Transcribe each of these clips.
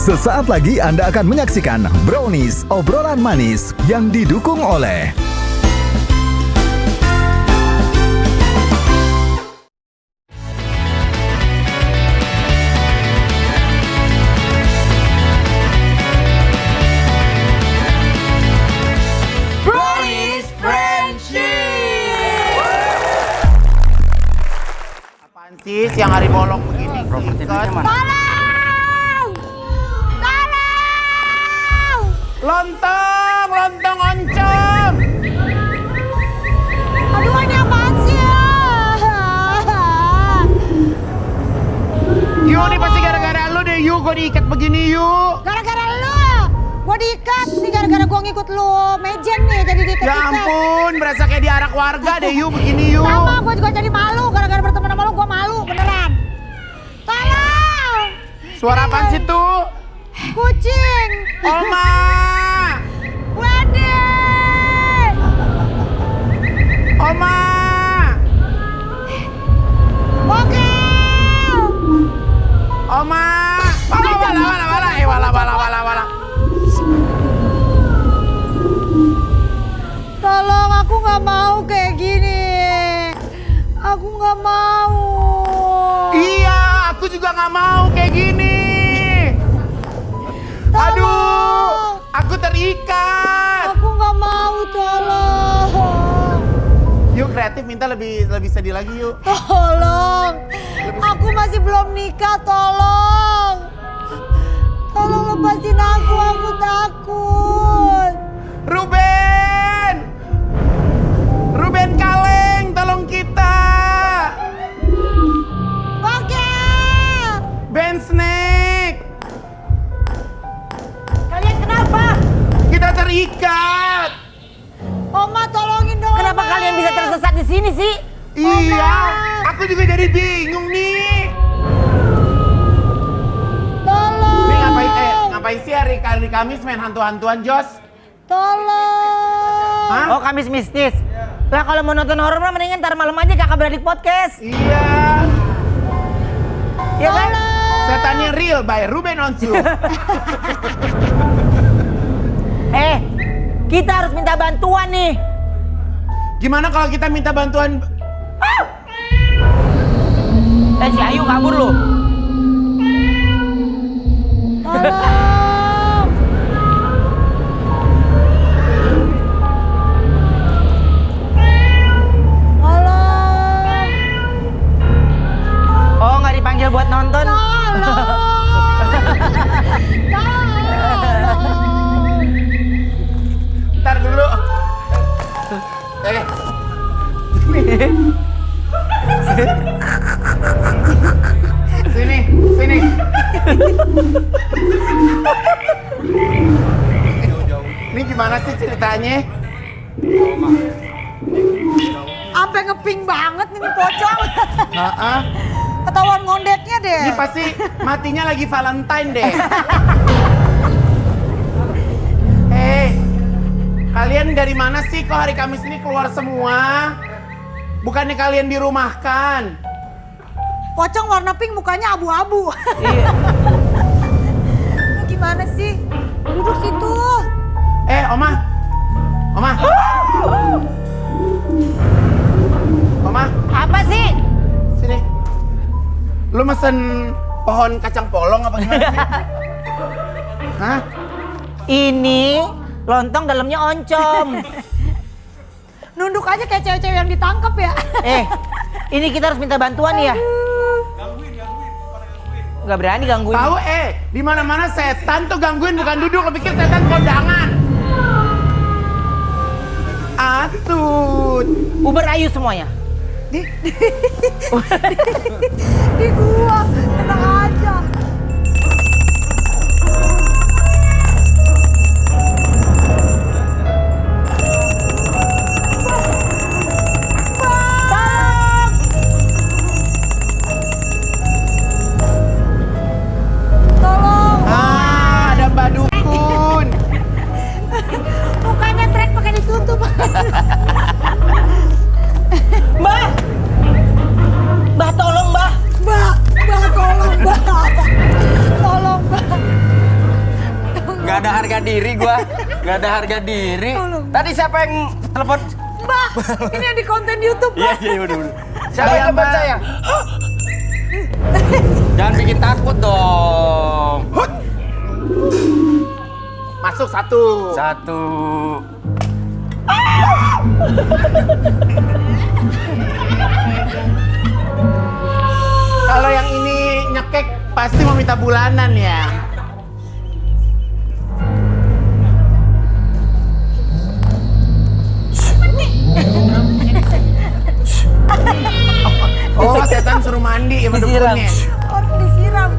Sesaat lagi Anda akan menyaksikan Brownies, obrolan manis yang didukung oleh Brownies Friendship. Apaan sih siang hari bolong begini? Ikat. Lontong oncom. Aduh, ini apaan sih ya? Yu, ini pasti gara-gara lu deh, Yu. Gue diikat begini, Yu. Gara-gara lu, gua diikat. Ini gara-gara gua ngikut lu mejen nih, jadi diikat. Ya ampun, berasa kayak diarak warga deh, Yu. Begini, Yu. Sama, gua juga jadi malu. Gara-gara berteman sama lu, gua malu beneran. Tolong! Suara apaan sih tuh? Kucing! Oma! Wede! Oma! Oke! Oma! Wala. Tolong, aku nggak mau kayak gini. Aku nggak mau. Iya, aku juga nggak mau kayak gini. Aduh, Tolong. aku terikat. Aku nggak mau, tolong. Yuk kreatif, minta lebih sedih lagi yuk. Tolong. Aku masih belum nikah, tolong. Tolong lepasin aku takut. Ruben Kaleng, tolong kita. Oke. Ben Snake, Kalian kenapa? kita terikat. Oma, tolongin dong. Kenapa Oma. kalian bisa tersesat di sini sih? Iya, aku juga jadi bingung nih. Tolong. Ini ngapain sih hari Kamis main hantu-hantuan, Jos? Tolong. Hah? Oh, Kamis mistis. Lah kalau mau nonton horor mah mendingan ntar malam aja Kakak Beradik Podcast. Iya. Iya kan? Setannya real by Ruben Onsu. Kita harus minta bantuan nih. Gimana kalau kita minta bantuan? Si Ayu kabur loh. Tolong. Tolong. Oh, nggak dipanggil buat nonton? Tolong. Ntar dulu. Sini. Ini gimana sih ceritanya? Sampai ngeping banget nih pocong. Heeh. Ketahuan ngondeknya deh. Ini pasti matinya lagi Valentine deh. Kalian dari mana sih kok hari Kamis ini keluar semua? Bukannya kalian dirumahkan? Pocong warna pink mukanya abu-abu. Iya. Lu gimana sih? Duduk situ. Oma. Oma, Apa sih? sini. Lu mesen pohon kacang polong apa gimana sih? Hah? Ini lontong dalamnya oncom. Nunduk aja kayak cewek-cewek yang ditangkap ya. Ini kita harus minta bantuan ya. Nggak berani gangguin. Tahu di mana-mana setan tuh gangguin bukan duduk, lo pikir setan kondangan. Atut. Uber Ayu semuanya. Di gua, tenang aja. Tolong. Ada Mbak Dukun. Mukanya trek pakai ditutup. Mbak! Mbak tolong mbak! Mbak, tolong. diri gua. Nggak ada harga diri. Tadi siapa yang telepon? Mbak, ini yang di konten YouTube, Iya, Mbak. iya, udah. Siapa yang telepon saya? Jangan bikin takut dong. Masuk satu. Satu. Kalau yang ini nyekek pasti mau minta bulanan ya. Oh, setan suruh mandi sama Disiram. dukunnya. Orang disiram.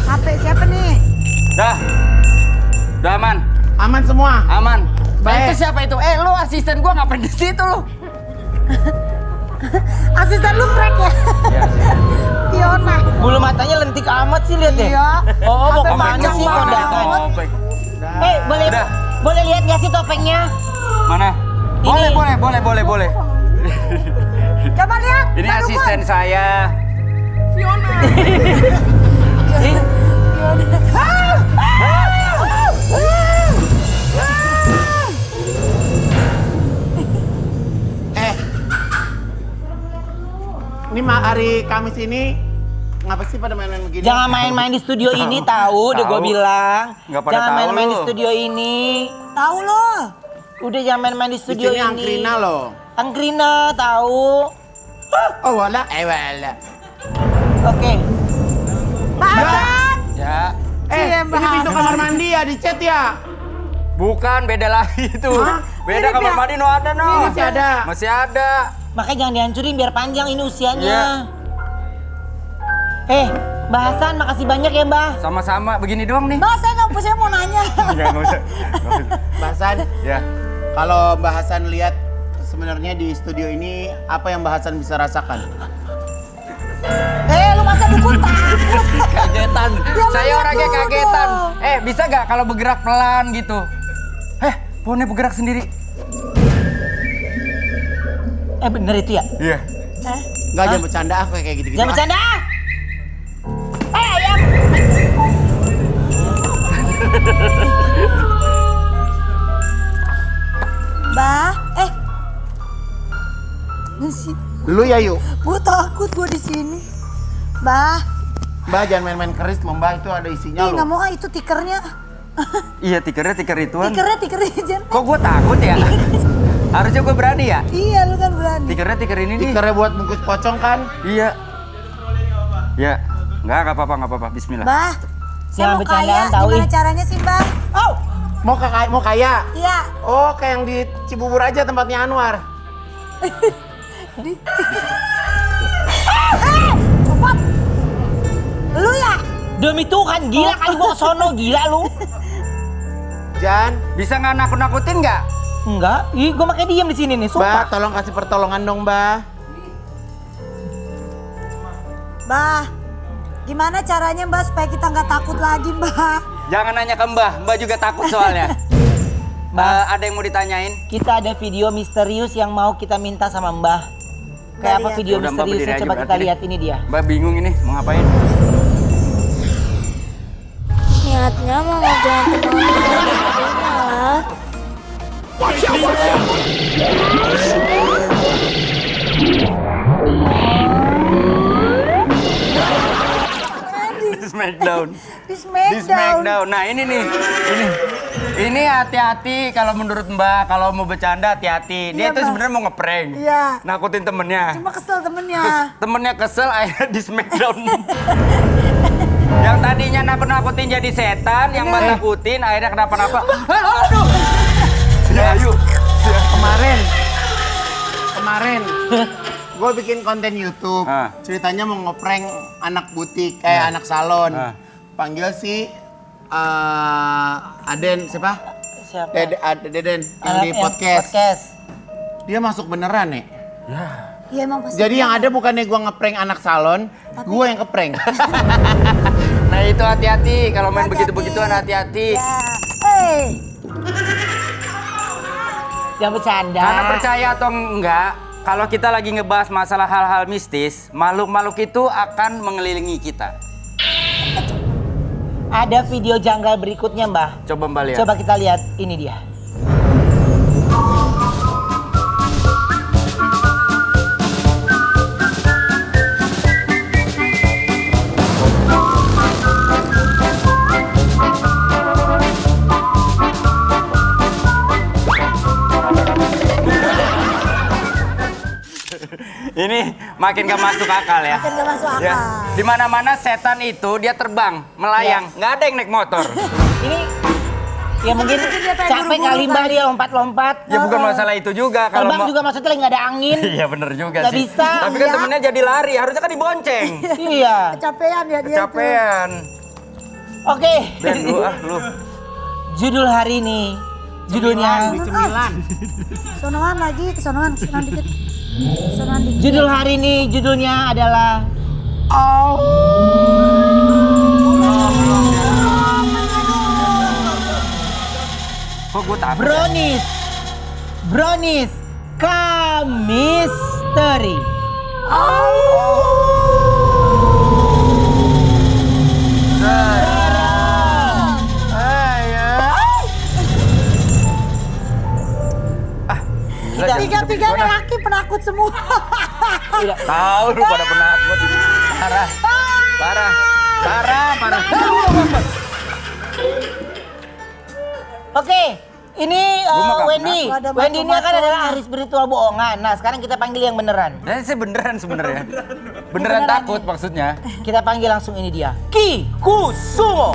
HP siapa nih? Dah. Udah aman. Aman semua. Aman. Nah, Baik. itu siapa itu? Lu asisten gua ngapain di situ lu? Asisten lu Shrek ya? Iya, Fiona. Bulu matanya lentik amat sih lihat ya. Iya. Oh, mau Sampai kemana panjang sih banget. kondangan? Udah. Boleh Udah. boleh lihat nggak sih topengnya? Mana? Ini. Boleh. Coba lihat. Ini Pak Dukun. asisten saya. Fiona. Ini hari Kamis ini ngapa sih pada main-main begini? Jangan main-main di studio ini tahu, udah gue Tahu. bilang. Nggak pada Jangan tahu main-main lu. di studio ini. Tahu lo. Udah jangan main-main di Di studio sini ini. angkrina loh. Angkrina tahu. Oh wala, wala. Oke. Pak Hasan. Ya. Iya, Ini pintu kamar mandi ya, dicet ya? Bukan, beda lagi itu. Hah? Beda Mirip kamar ya? mandi no ada no. Ini masih ada. Masih ada. Makanya jangan dihancurin biar panjang ini usianya. Iya. Mbak Hasan, makasih banyak ya Mbak. Sama-sama begini doang nih. Mbak, saya mau nanya. Enggak usah. Mbak Hasan, Ya. kalau Mbak Hasan lihat sebenarnya di studio ini apa yang Mbak Hasan bisa rasakan? Lu masa dukun takut? Kagetan. Saya lihat orangnya dulu kagetan. dong. Bisa nggak kalau bergerak pelan gitu? Pohonnya bergerak sendiri. Bener itu ya? Iya. Enggak, jangan bercanda aku kayak gitu-gitu. Jangan bercanda. Ayam. Mbak, Nasi, Lu ya yuk. gua takut gua di sini. Mbak, Mbak jangan main-main keris loh Mbak, itu ada isinya nggak loh. mau itu tikernya. Iya, tiker ituan. Tikernya jangan. Kok gue takut ya? Harusnya gue berani ya? Iya, lu kan berani. Tiker ini nih. Tikernya buat bungkus pocong kan? Iya. Ya. Nggak apa-apa. Bismillah. Mbak, saya Jangan mau kaya. bercandaan, tahu, Gimana ih. caranya sih, Mbak? Oh, Mau kaya? iya. Oh, kayak yang di Cibubur aja tempatnya Anwar. Cepat. Lu ya? Demi Tuhan, gila kali gua sono, gila lu. Jan, Bisa nggak nakut-nakutin nggak? Enggak, gua makanya diem di sini nih, Mbak, sumpah. tolong kasih pertolongan dong, Mbak. Mbak, gimana caranya Mbak supaya kita nggak takut lagi, Mbak? Jangan nanya ke Mbah juga takut soalnya. Ada yang mau ditanyain? Kita ada video misterius yang mau kita minta sama Mbah. Kayak apa lihat. video Udah, Mbak, berdiri misteriusnya? aja Coba kita berarti lihat deh. ini dia. Mbak bingung ini mau ngapain? Niatnya mau ngerjain teman-teman malah Di Smackdown. Di Smackdown. Di Smackdown. Nah ini nih, ini hati-hati kalau menurut Mbak, kalau mau bercanda hati-hati. Dia Iya, tuh Mbak. sebenarnya mau ngeprank, Iya. nakutin temennya. Cuma kesel temennya. Temennya kesel, akhirnya di Smackdown. Yang tadinya nakut-nakutin jadi setan, yang Mbak takutin akhirnya kenapa-napa. Aduh. Si Ayu. Kemarin gue bikin konten YouTube. Ah. Ceritanya mau ngeprank anak butik, anak salon. Ah. Panggil si Aden, siapa? Siapa? Deden yang Anak di yang podcast. Dia masuk beneran nih. Iya emang pasti. Jadi yang ada bukannya gue ngeprank anak salon, gue yang ngeprank. Nah itu hati-hati, kalau main Hati-hati. begitu-begituan hati-hati. Ya. Jangan bercanda. Karena percaya atau enggak, kalau kita lagi ngebahas masalah hal-hal mistis, makhluk-makhluk itu akan mengelilingi kita. Ada video janggal berikutnya, Mbah. Coba Mbak lihat. Coba kita lihat, ini dia. Ini makin gak masuk akal ya. Makin gak masuk akal. Ya. Di mana-mana setan itu dia terbang, melayang, nggak ada yang naik motor. Ini ya mungkin dia pengen capek buru-buru kali Mbah kali. dia lompat-lompat. Ya bukan masalah itu juga kalau Terbang juga maksudnya lagi nggak ada angin. Iya bener juga Nggak sih. bisa. Tapi kan temennya jadi lari, harusnya kan dibonceng. Iya. Kecapean ya dia Kecapean. Oke. Dan lu. Judul hari ini, judulnya. Sonoan lagi, kesonoan dikit. Sonoan dikit. Judul hari ini judulnya adalah Kok gue takut? Brownies Kamisteri. Tiga-tiganya laki penakut semua. Tahu lu pada penakut. Parah. Oke, ini Gua mah nggak Wendy. Ada Wendy ini kan maco-maconya. adalah ahli spiritual bohongan. Nah, sekarang kita panggil yang beneran. Dan saya beneran sebenarnya. Beneran takut maksudnya. Kita panggil langsung ini dia. Ki Kusumo.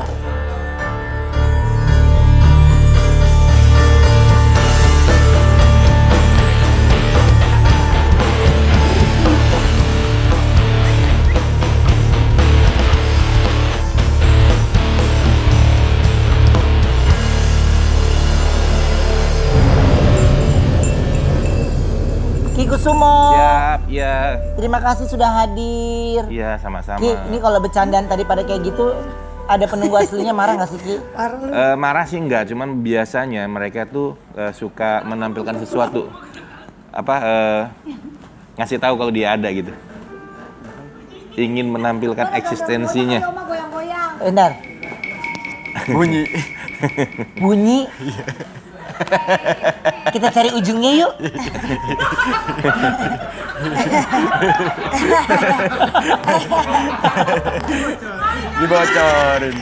Ki Kusumo. Siap, ya. Terima kasih sudah hadir. Iya, sama-sama. Ki, ini kalau bercandaan tadi pada kayak gitu, ada penunggu aslinya marah nggak sih Ki? Marah sih enggak, cuman biasanya mereka tuh suka menampilkan sesuatu. Ngasih tahu kalau dia ada gitu. Ingin menampilkan eksistensinya. Bentar, Bunyi. bunyi. Kita cari ujungnya yuk. Dibocorin.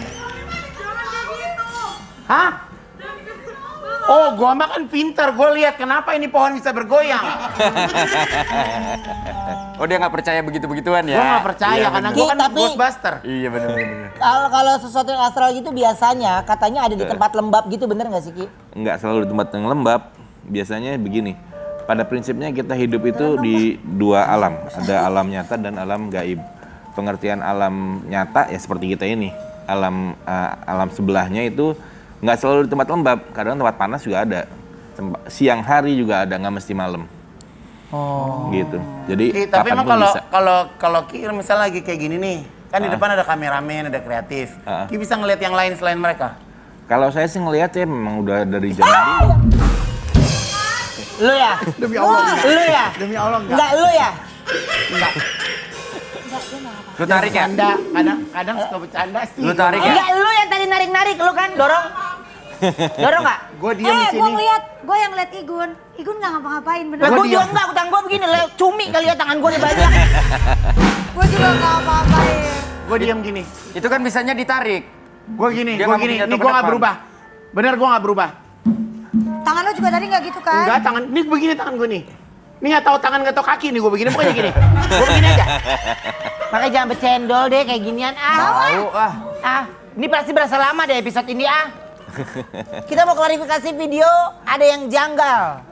Hah? Oh, gua makan pintar. Gua lihat kenapa ini pohon bisa bergoyang. Oh dia nggak percaya begitu-begituan ya? Gua nggak percaya Iya, karena bener. gua kan Tapi- Ghostbuster. Iya bener. Kalau sesuatu yang astral gitu biasanya katanya ada di tempat lembab gitu, bener nggak sih Ki? Enggak selalu di tempat yang lembab. Biasanya begini. Pada prinsipnya kita hidup itu di dua alam. Ada alam nyata dan alam gaib. Pengertian alam nyata ya seperti kita ini. Alam sebelahnya itu nggak selalu di tempat lembab. Kadang tempat panas juga ada. Siang hari juga ada, nggak mesti malam. Oh. Gitu. Jadi Tapi emang kapanpun bisa. kalau Ki misalnya lagi kayak gini nih, kan di depan ada kameramen, ada kreatif. Ki bisa ngeliat yang lain selain mereka. Kalau saya sih ngelihat ya memang udah dari zaman dulu. Lu ya? Demi Allah. Lu ya? Demi Allah Enggak lu ya? Lu tarik ya? Kadang suka bercanda sih. Lu tarik ya? Enggak lu yang tadi narik-narik, lu kan dorong. Dorong nggak? Gue diem di Gue sini. ngeliat, gue yang ngeliat Igun. Igun nggak ngapa-ngapain bener. Lah Gua gua juga diam. enggak, tangan gua begini, cumi kali ya tangan gua nih banyak. Gue juga nggak ngapa-ngapain. Gue diem gini. Itu kan bisanya ditarik. Gue gini. Dia nggak mungkin Ini jatuh ke gue nggak depan. berubah. Bener gue nggak berubah. Tangan lo juga tadi nggak gitu kan? Enggak, tangan. Ini begini tangan gue nih. Ini nggak tahu tangan nggak tahu kaki nih gue begini. Pokoknya gini. Gue begini aja. Makanya jangan bercendol deh kayak ginian Tahu Ini pasti berasa lama deh episode ini Kita mau klarifikasi video ada yang janggal.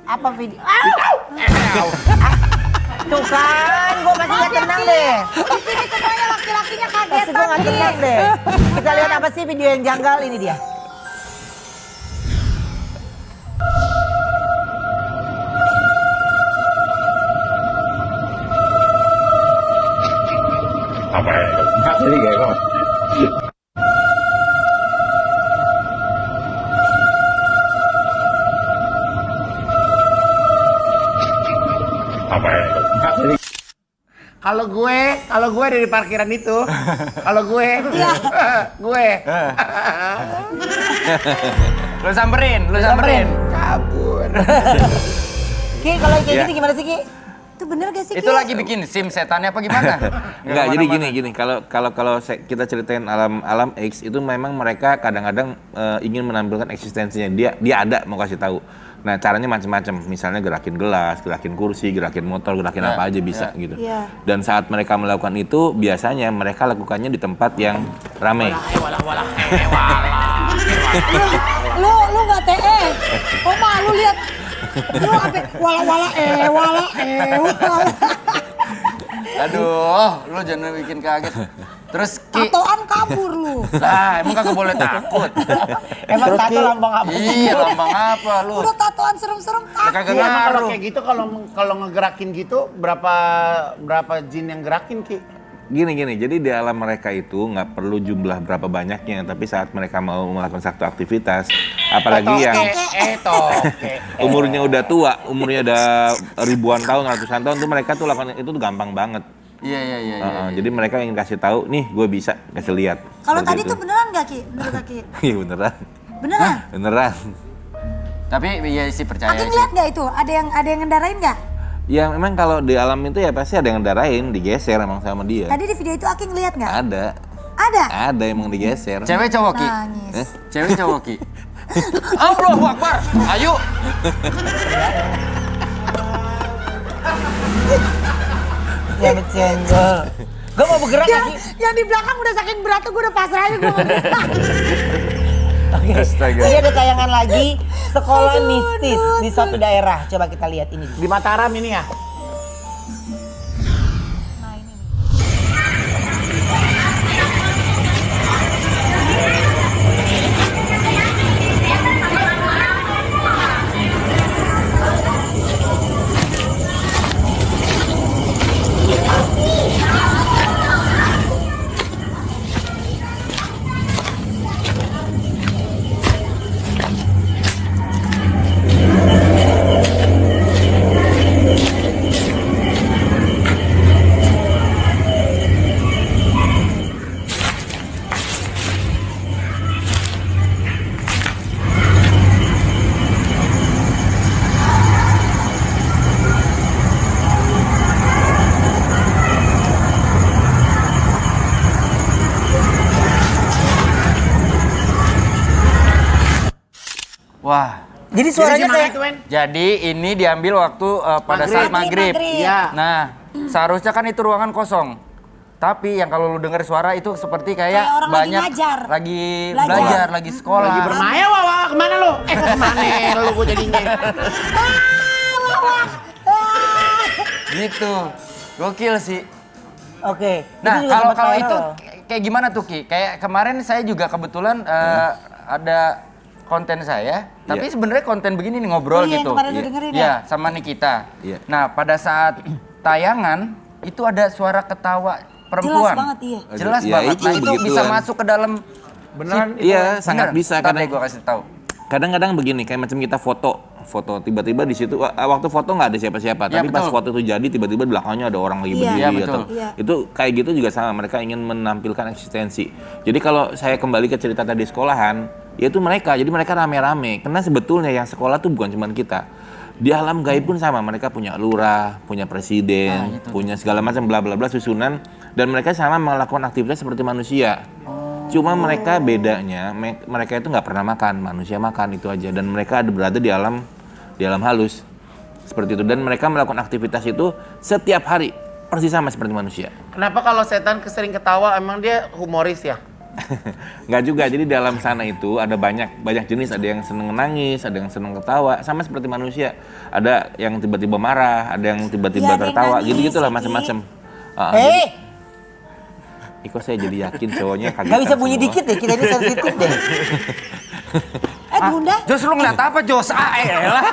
Apa video? Tuh kan, gua pasti nggak tenang deh. Di sini semuanya laki-lakinya Pasti kagetan gua nggak nih. tenang deh. Kita lihat apa sih video yang janggal ini dia. Kalau gue dari parkiran itu, kalau gue, Lu samperin. kabur. Ki, kalau kayak Ya. gini gimana sih Ki? Itu bener gak sih Itu Ki? lagi bikin SIM setannya apa gimana? Enggak, jadi gini. Kalau kita ceritain alam X itu memang mereka kadang-kadang ingin menampilkan eksistensinya. Dia ada mau kasih tahu. Nah, caranya macam-macam. Misalnya gerakin gelas, gerakin kursi, gerakin motor, gerakin apa aja bisa gitu. Iya. Dan saat mereka melakukan itu, biasanya mereka lakukannya di tempat yang ramai. Lu gak TE. Oma lu lihat. Lu apa? Wala. Aduh, lu jangan bikin kaget. Terus Ki, Tatoan kabur lu. lah emang kagak boleh takut. Emang tato lambang apa? Iya, lambang apa lu? Udah tatoan serem-serem Kagak takut. Iya, emang kalau ngaruh. kayak gitu kalau ngegerakin gitu berapa jin yang gerakin Ki? Gini, jadi di alam mereka itu nggak perlu jumlah berapa banyaknya, tapi saat mereka mau melakukan satu aktivitas, apalagi yang umurnya udah tua, umurnya udah ribuan tahun, ratusan tahun, tuh mereka tuh lakukan itu tuh gampang banget. Iya. Jadi mereka ingin kasih tahu, nih gue bisa kasih lihat. Kalau Seperti tadi itu. tuh beneran gak Ki? Menurut Kak Ki? Iya beneran, Beneran? beneran. Tapi iya sih percaya Aki sih. ngeliat gak itu? Ada yang ngendarain gak? Ya memang kalau di alam itu ya pasti ada yang ngedarain, digeser emang sama dia. Tadi di video itu Aki ngeliat gak? Ada, Ada? ada emang digeser. Cewek cowok Ki? Nangis. Cewek cowok Ki? Allahu Akbar. Ayo. Ya bercenggol. Gue mau bergerak lagi. Yang di belakang udah saking beratnya gue udah pasrah aja gue ngomong. Astaga. Ini ada tayangan lagi sekolah mistis di suatu daerah. Coba kita lihat ini. Di Mataram ini ya? Wah. Jadi suaranya gimana kayak itu, Wen? Jadi ini diambil waktu pada saat maghrib. Iya. Nah, seharusnya kan itu ruangan kosong. Tapi yang kalau lu denger suara itu seperti kayak Kayak orang lagi banyak ngajar. lagi Belajar. belajar, lagi sekolah. Lagi bermain, wah, kemana lu? Kemana lu gue jadinya? Gitu. Gokil sih. Oke. Nah, juga kalau sempat viral. itu kayak gimana tuh Ki? Kayak kemarin saya juga kebetulan ada konten saya, tapi Iya. sebenarnya konten begini nih ngobrol Oh iya, yang gitu. kemarin lu dengerin ya? Iya, sama Nikita. Iya. Nah, pada saat tayangan itu ada suara ketawa perempuan. Jelas banget, iya. Jelas Iya, banget. itu Nah, itu bisa begituan. masuk ke dalam Beneran? Iya, sangat bisa. Kadang gua kasih tahu. Kadang-kadang begini, kayak macam kita foto tiba-tiba di situ waktu foto nggak ada siapa-siapa, Ya, tapi pas betul. foto itu jadi tiba-tiba di belakangnya ada orang lagi Iya. berdiri Iya, betul. atau Iya. itu kayak gitu juga sama, mereka ingin menampilkan eksistensi. Jadi kalau saya kembali ke cerita tadi sekolahan, yaitu mereka, jadi mereka rame-rame, karena sebetulnya yang sekolah tuh bukan cuma kita. Di alam gaib pun sama, mereka punya lurah, punya presiden, punya segala macam bla bla bla susunan, dan mereka sama melakukan aktivitas seperti manusia. Cuma mereka bedanya, mereka itu nggak pernah makan, manusia makan itu aja, dan mereka berada di alam halus seperti itu, dan mereka melakukan aktivitas itu setiap hari persis sama seperti manusia. Kenapa kalau setan sering ketawa emang dia humoris ya? Nggak juga, jadi di alam sana itu ada banyak jenis, ada yang seneng nangis, ada yang seneng ketawa, sama seperti manusia. Ada yang tiba-tiba marah, ada yang tiba-tiba Iya, ada yang tertawa, nangis, gitu-gitulah Ki. macam-macam. Kok saya jadi yakin cowoknya kaget. Gak bisa bunyi dikit deh, kita ini sensitif deh. Bunda. Jos lu ngeliat apa Jos? Elah.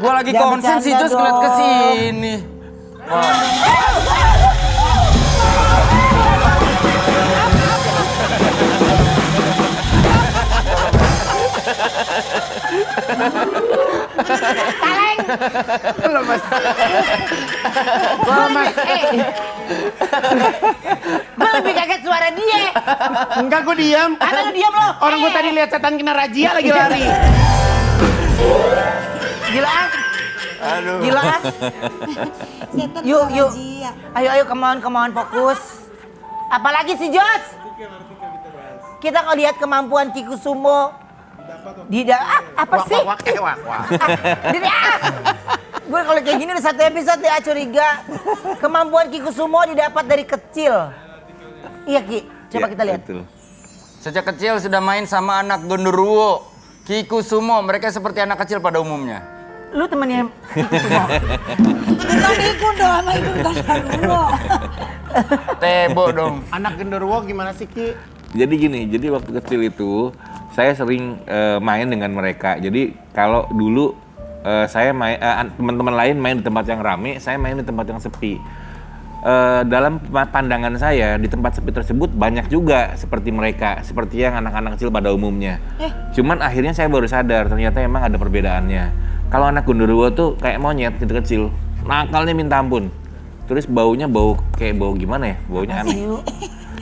Gua lagi Jangan konsen sih bercanda Jos ngeliat ke dong. sini. Kaleng. Lemes. Gue lebih kaget suara dia. Enggak, gue diam. Apa lu diam lo? Orang gue tadi lihat setan kena razia lagi lari. Gila ah. Aduh. Gila ah. Setan Yuk, kena yuk. razia. Ayo, come on, fokus. Apalagi si Jos? Kita kalau lihat kemampuan Kiku Sumo. Apa sih? Wak. Gue kalau kayak gini udah satu episode ya curiga. Kemampuan Kiku Sumo didapat dari kecil. Iya Ki, coba Ya, kita lihat. betul. Sejak kecil sudah main sama anak genderuwo. Kiku Sumo, mereka seperti anak kecil pada umumnya. Lu temennya Kiku Sumo. Bukan ikut dong sama ikut genderuwo. Tebo dong. Anak genderuwo gimana sih, Ki? Jadi gini, jadi waktu kecil itu saya sering main dengan mereka. Jadi kalau dulu saya main, teman-teman lain main di tempat yang rame, saya main di tempat yang sepi. Dalam pandangan saya di tempat sepi tersebut banyak juga seperti mereka, seperti yang anak-anak kecil pada umumnya. Cuman akhirnya saya baru sadar ternyata emang ada perbedaannya. Kalau anak genderuwo tuh kayak monyet gitu kecil, nakalnya minta ampun. Terus baunya kayak bau gimana ya? Baunya aneh.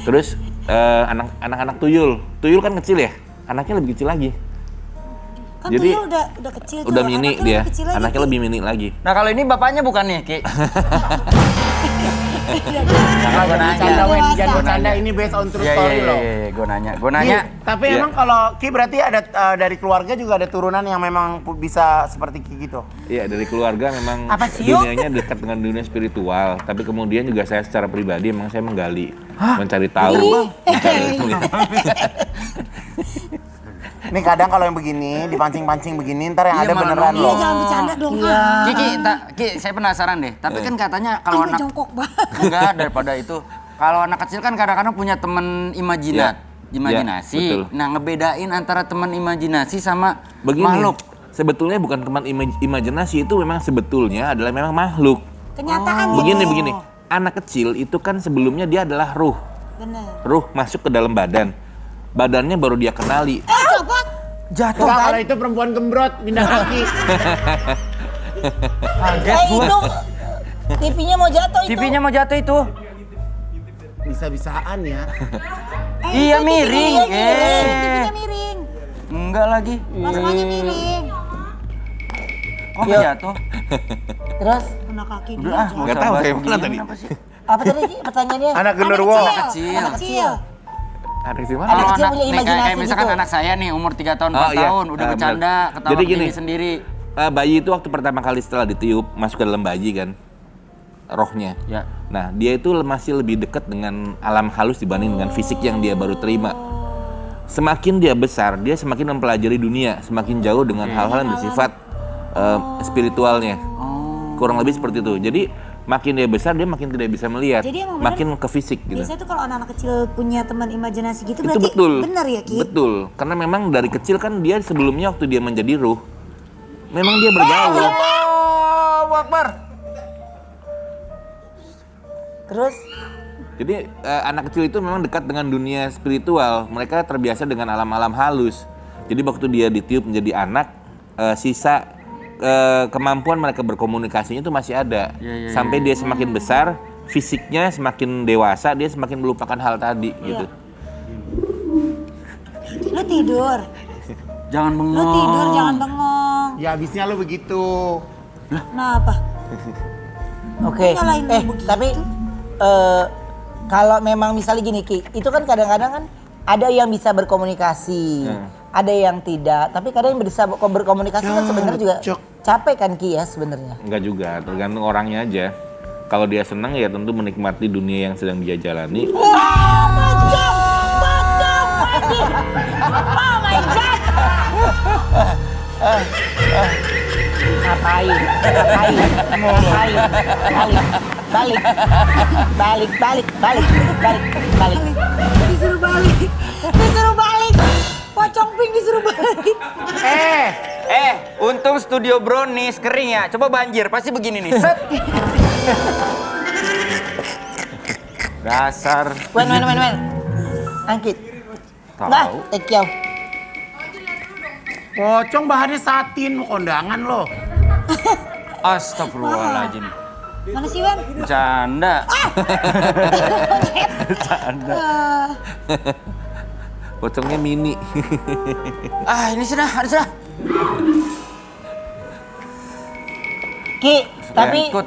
Terus anak-anak tuyul kan kecil ya, anaknya lebih kecil lagi. Kan Jadi tuyul udah kecil tuh. udah mini anaknya dia, lebih kecil lagi, anaknya Ki. lebih mini lagi. Nah kalau ini bapaknya bukan nih, Ki? Jangan bercanda, Wen. Jangan bercanda, ini based on true story loh. Iya, gue nanya. Tapi Iya. emang kalau Ki berarti ada dari keluarga juga ada turunan yang memang bisa seperti Ki gitu. Iya, dari keluarga memang Apa sih, Yuk? dunianya dekat dengan dunia spiritual. Tapi kemudian juga saya secara pribadi emang saya menggali, mencari tahu, Nih kadang kalau yang begini, dipancing-pancing begini, ntar yang Iya, ada malah beneran Iya loh. jangan bercanda dong. Ki, saya penasaran deh. Tapi kan katanya kalau Sampai anak jongkok banget. enggak daripada itu. Kalau anak kecil kan kadang-kadang punya temen imajinasi. betul. Nah, ngebedain antara teman imajinasi sama Begini, makhluk. sebetulnya bukan teman imajinasi, itu memang sebetulnya adalah memang makhluk. Kenyataan Begini, anak kecil itu kan sebelumnya dia adalah ruh. Bener. Ruh masuk ke dalam badan. Badannya baru dia kenali. Copot. Jatuh Enggak, kan? kalau itu perempuan gembrot, pindah kaki. Itu TV-nya mau jatuh itu. TV-nya mau jatuh itu. Bisa-bisaan ya. Iya, miring. TV-nya miring. Enggak lagi. Pasangannya miring. Kok nggak jatuh? Terus Kena kaki dia. Udah, Nggak tahu kayak mana tadi. apa tadi Ki pertanyaannya? Anak genderuwo. kecil. Anak kecil. Ada di mana? Anak Kalau kecil anak, punya nih, imajinasi kayak misalkan gitu. anak saya nih umur 3 tahun, 4 Oh, iya. tahun, udah bercanda, Benar. ketawa Jadi gini, sendiri. Bayi itu waktu pertama kali setelah ditiup masuk ke dalam bayi kan, rohnya. Ya. Nah, dia itu masih lebih dekat dengan alam halus dibanding dengan fisik yang dia baru terima. Semakin dia besar, dia semakin mempelajari dunia, semakin jauh dengan hal-hal yang bersifat spiritualnya. Kurang lebih seperti itu. Jadi makin dia besar, dia makin tidak bisa melihat, Jadi emang benar, makin ke fisik gitu. biasanya tuh kalau anak-anak kecil punya teman imajinasi gitu Itu berarti betul. benar ya Ki? Betul. Karena memang dari kecil kan dia sebelumnya waktu dia menjadi ruh, memang dia bergaul. Allahu Akbar. Terus Jadi anak kecil itu memang dekat dengan dunia spiritual. Mereka terbiasa dengan alam-alam halus. Jadi waktu dia ditiup menjadi anak, sisa kemampuan mereka berkomunikasinya itu masih ada. Sampai dia semakin besar, fisiknya semakin dewasa, dia semakin melupakan hal tadi gitu. Lu tidur. Jangan Lu bengong. tidur jangan bengong. Ya abisnya lu begitu. Nah apa? oke. Nyalain lu begitu. Tapi kalau memang misalnya gini Ki, itu kan kadang-kadang kan ada yang bisa berkomunikasi, ada yang tidak. Tapi kadang yang bisa berkomunikasi kan sebenarnya juga capek kan Ki ya sebenarnya. Enggak juga, tergantung orangnya aja. Kalau dia senang ya tentu menikmati dunia yang sedang dia jalani. Wah, bocok! Bocok! Oh my god! Ngapain? Balik. Disuruh balik. Disuruh balik. Pocong pink disuruh balik. Untung studio brownies kering ya. Coba banjir, pasti begini nih. Set. Dasar. Wen. Angkit. Tahu. Nah, Ekyo. Pocong bahannya satin, mau kondangan loh. Astagfirullahaladzim. Mana sih, Wan? Bercanda. Bercanda. Pocongnya mini. Ini sudah. Ki, tapi ikut.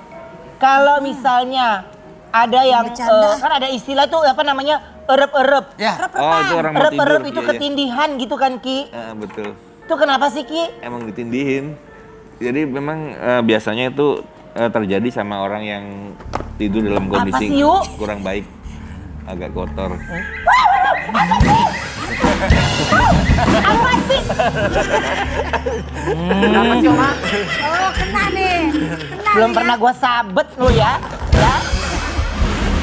kalau misalnya ada yang Bercanda. kan ada istilah tuh apa namanya erep-erep. Ya. Oh, itu orang mau tidur. Erep-erep itu Iya, iya. ketindihan gitu kan Ki? Betul. Itu kenapa sih Ki? Emang ditindihin. Jadi memang biasanya itu terjadi sama orang yang tidur dalam kondisi sih, Yu? kurang baik, agak kotor. Apa sih? Kenapa sih, Oma? Oh, kena nih. Kena Belum nih, pernah gue sabet lu ya.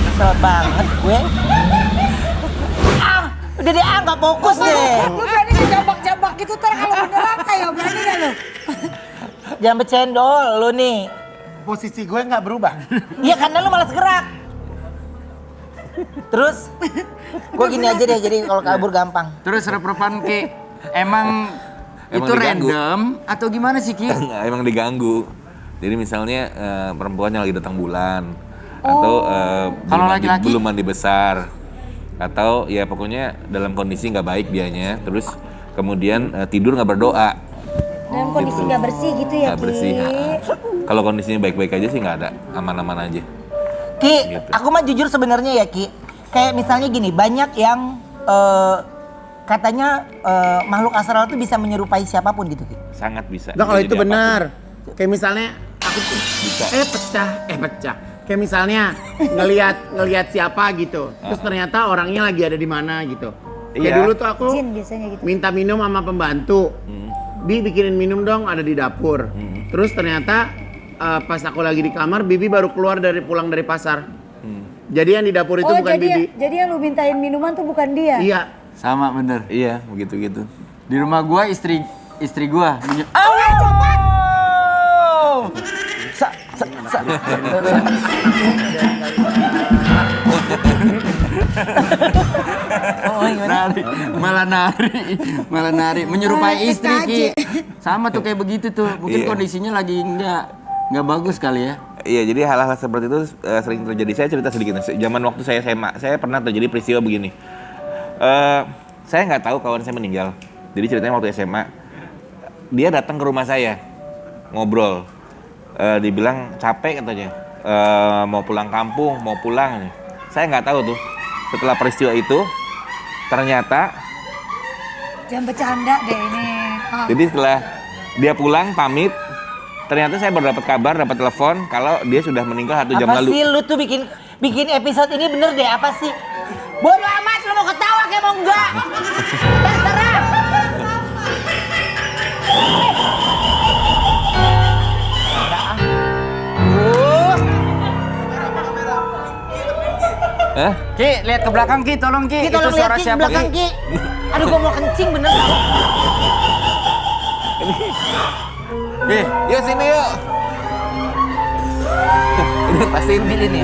Kesel banget gue. Udah deh nggak fokus deh. Lu berani ngejambak-jambak gitu ntar kalau beneran kayak berani gak lu? Jangan bercendol lu nih. Posisi gue nggak berubah. Iya karena lu malas gerak. Terus, gue gini aja deh, jadi kalau kabur gampang. Terus rep-repan Ki, emang itu diganggu. random atau gimana sih Ki? Nggak, emang diganggu. Jadi misalnya perempuannya lagi datang bulan, atau Kalau laki-laki? belum mandi besar, atau ya pokoknya dalam kondisi nggak baik dianya, terus kemudian tidur nggak berdoa. Dalam kondisi nggak bersih gitu ya, Nggak bersih. Ki? Kalau kondisinya baik-baik aja sih nggak ada, aman-aman aja. Ki, Gitu. aku mah jujur sebenarnya ya Ki. Kayak misalnya gini, banyak yang katanya makhluk astral itu bisa menyerupai siapapun gitu Ki. Sangat bisa. Nah, kalau Bisa itu jadi benar. Kayak misalnya aku tuh Bisa. pecah. Kayak misalnya ngelihat siapa gitu. Terus ternyata orangnya lagi ada di mana gitu. Iya. Kayak dulu tuh aku Jin biasanya gitu. minta minum sama pembantu. Bi bikinin minum dong, ada di dapur. Terus ternyata pas aku lagi di kamar, Bibi baru pulang dari pasar. Jadi yang di dapur itu Oh, bukan Bibi. jadi yang lu mintain minuman tuh bukan dia? Iya. Sama bener. Iya, begitu-gitu. Di rumah gua istri gua. Nari, malah nari, menyerupai istri Ki. Sama tuh kayak begitu tuh. Mungkin Iya. kondisinya lagi nggak bagus kali ya. Iya, jadi hal-hal seperti itu sering terjadi. Saya cerita sedikit. Zaman waktu saya SMA, saya pernah terjadi peristiwa begini. Saya nggak tahu kawan saya meninggal. Jadi ceritanya waktu SMA, dia datang ke rumah saya, ngobrol. Dibilang capek katanya, mau pulang kampung, mau pulang. Saya nggak tahu tuh. Setelah peristiwa itu, ternyata, Jangan bercanda deh ini. Ah. jadi setelah dia pulang pamit, ternyata saya baru dapat kabar, dapat telepon kalau dia sudah meninggal 1 jam Apa lalu. sih lu tuh bikin episode ini bener deh, apa sih? Bodoh amat, lu mau ketawa kayak mau enggak? Terserah. Hah? Ki, lihat ke belakang Ki, tolong Ki. Ki, tolong Itu suara lihat Ki, siapa belakang Ki? Ki. Aduh, gua mau kencing bener. Ki, Yuk sini yuk. Ini pastiin ini.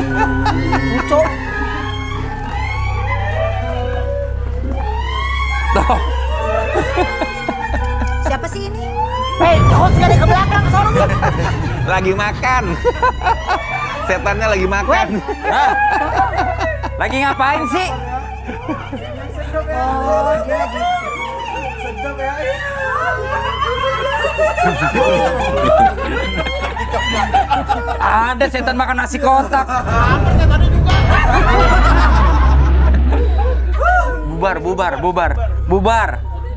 Lucu. Tuh. Siapa sih ini? Hei, host gak ada ke belakang, soalnya. Lagi makan. Setannya lagi makan. lagi ngapain sih? Oh, dia lagi. Ada setan makan nasi kotak.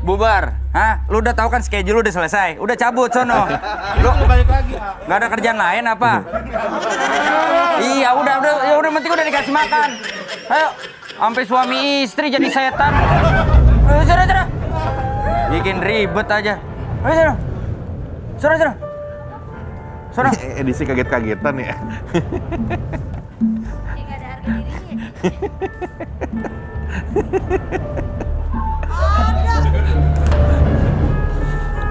Bubar. Hah? Lu udah tahu kan schedule udah selesai. Udah cabut sono. Lu Balik lagi. nggak ada kerjaan lain apa? Iya, udah penting udah dikasih makan. Ayo, sampai suami istri jadi setan. Ayo, sana. Bikin ribet aja. Ayo, sana. Edisi kaget-kagetan ya.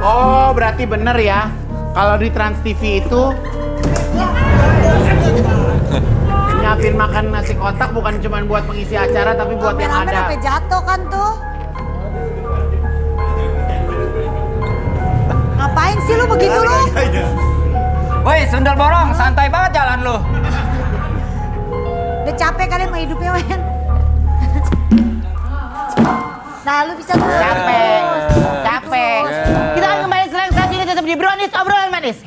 Oh, berarti bener ya. Kalau di Trans TV itu nyiapin makan nasi kotak bukan cuma buat pengisi acara tapi buat yang Kameramen ada. sampai jatuh kan tuh. Woi, sundel borong, santai banget jalan lu. Udah capek kalian mau hidupnya, Wen. Nah, lu bisa terus. Capek. Kita akan kembali selanjutnya tetap di Brownies obrolan manis.